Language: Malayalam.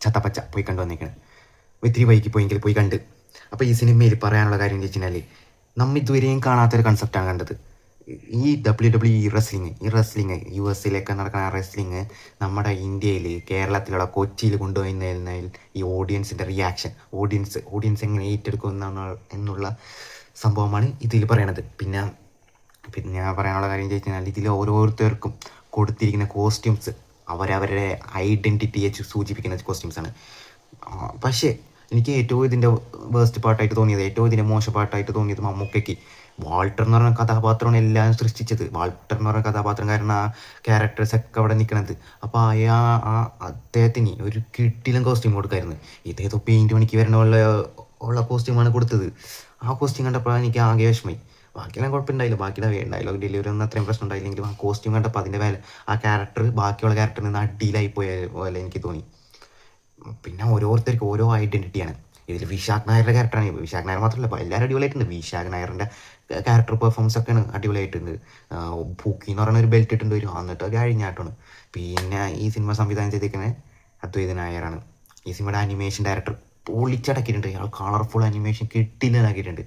ചത്തപ്പച്ച പോയി കണ്ടു വന്നേക്കണേ. ഇത്തിരി വൈകി പോയെങ്കിൽ പോയി കണ്ട്. അപ്പോൾ ഈ സിനിമയിൽ പറയാനുള്ള കാര്യം എന്ന് വെച്ച് കഴിഞ്ഞാൽ നമ്മൾ ഇതുവരെയും കാണാത്തൊരു കൺസെപ്റ്റാണ് കണ്ടത്. ഈ റെസ്ലിങ് യു എസിലൊക്കെ നടക്കുന്ന റെസ്ലിങ് നമ്മുടെ ഇന്ത്യയിൽ കേരളത്തിലുള്ള കൊച്ചിയിൽ കൊണ്ടുപോയിരുന്നതിൽ ഈ ഓഡിയൻസിൻ്റെ റിയാക്ഷൻ, ഓഡിയൻസ് എങ്ങനെ ഏറ്റെടുക്കും എന്നുള്ള സംഭവമാണ് ഇതിൽ പറയണത്. പിന്നെ പറയാനുള്ള കാര്യം ചോദിച്ചു കഴിഞ്ഞാൽ ഇതിൽ ഓരോരുത്തർക്കും കൊടുത്തിരിക്കുന്ന കോസ്റ്റ്യൂംസ് അവരവരുടെ ഐഡൻറ്റിറ്റിയെ സൂചിപ്പിക്കുന്ന കോസ്റ്റ്യൂംസാണ്. പക്ഷേ എനിക്ക് ഏറ്റവും ഇതിൻ്റെ വേസ്റ്റ് പാർട്ടായിട്ട് തോന്നിയത്, ഏറ്റവും ഇതിൻ്റെ മോശപ്പാട്ടായിട്ട് തോന്നിയത് മമ്മൂക്കയ്ക്ക് വാൾട്ടർ എന്ന് പറഞ്ഞ കഥാപാത്രമാണ് എല്ലാം സൃഷ്ടിച്ചത്. വാൾട്ടർ എന്ന് പറഞ്ഞ കഥാപാത്രം കാരണം ആ ക്യാരക്ടേഴ്സൊക്കെ അവിടെ നിൽക്കണത്. അപ്പോൾ അദ്ദേഹത്തിന് ഒരു കിട്ടിലും കോസ്റ്റ്യൂം കൊടുക്കായിരുന്നു. ഇതേതോ പെയിൻറ്റ് പണിക്ക് വരണ ഉള്ള കോസ്റ്റ്യൂമാണ് കൊടുത്തത്. ആ കോസ്റ്റ്യൂം കണ്ടപ്പോൾ എനിക്ക് ആകെ വിഷമമായി. ബാക്കിയെല്ലാം കുഴപ്പമുണ്ടായില്ല, ബാക്കിയുടെ ഡയലോഗ് ഡെലിവറി ഒന്നും അത്രയും പ്രശ്നം ഉണ്ടായില്ലെങ്കിലും ആ കോസ്റ്റ്യൂം കണ്ടപ്പോൾ അതിൻ്റെ ആ ക്യാരക്ടർ ബാക്കിയുള്ള ക്യാരക്ടറിൽ നിന്ന് അടിയിലായി പോയ പോലെ എനിക്ക് തോന്നി. പിന്നെ ഓരോരുത്തർക്കും ഓരോ ഐഡൻറ്റിറ്റിയാണ്. ഇതിൽ വിശാഖ് നായരുടെ ക്യാരക്ടറാണ്. വിശാഖ് നായർ മാത്രമല്ല, എല്ലാവരും അടിപൊളിയായിട്ടുണ്ട്. വിശാഖ് നായറിൻ്റെ ക്യാരക്ടർ പെർഫോമൻസ് ഒക്കെയാണ് അടിപൊളിയായിട്ടുണ്ട്. പൂക്കി എന്ന് പറയുന്ന ഒരു ബെൽറ്റ് ഇട്ടുണ്ട് വരും, എന്നിട്ട് കഴിഞ്ഞാട്ടാണ്. പിന്നെ ഈ സിനിമ സംവിധാനം ചെയ്തിരിക്കുന്നത് അദ്വൈത് നായരാണ്. ഈ സിനിമയുടെ അനിമേഷൻ ഡയറക്ടർ പൊളിച്ചടക്കിയിട്ടുണ്ട്. അയാൾ കളർഫുൾ അനിമേഷൻ കിട്ടില്ലാക്കിയിട്ടുണ്ട്.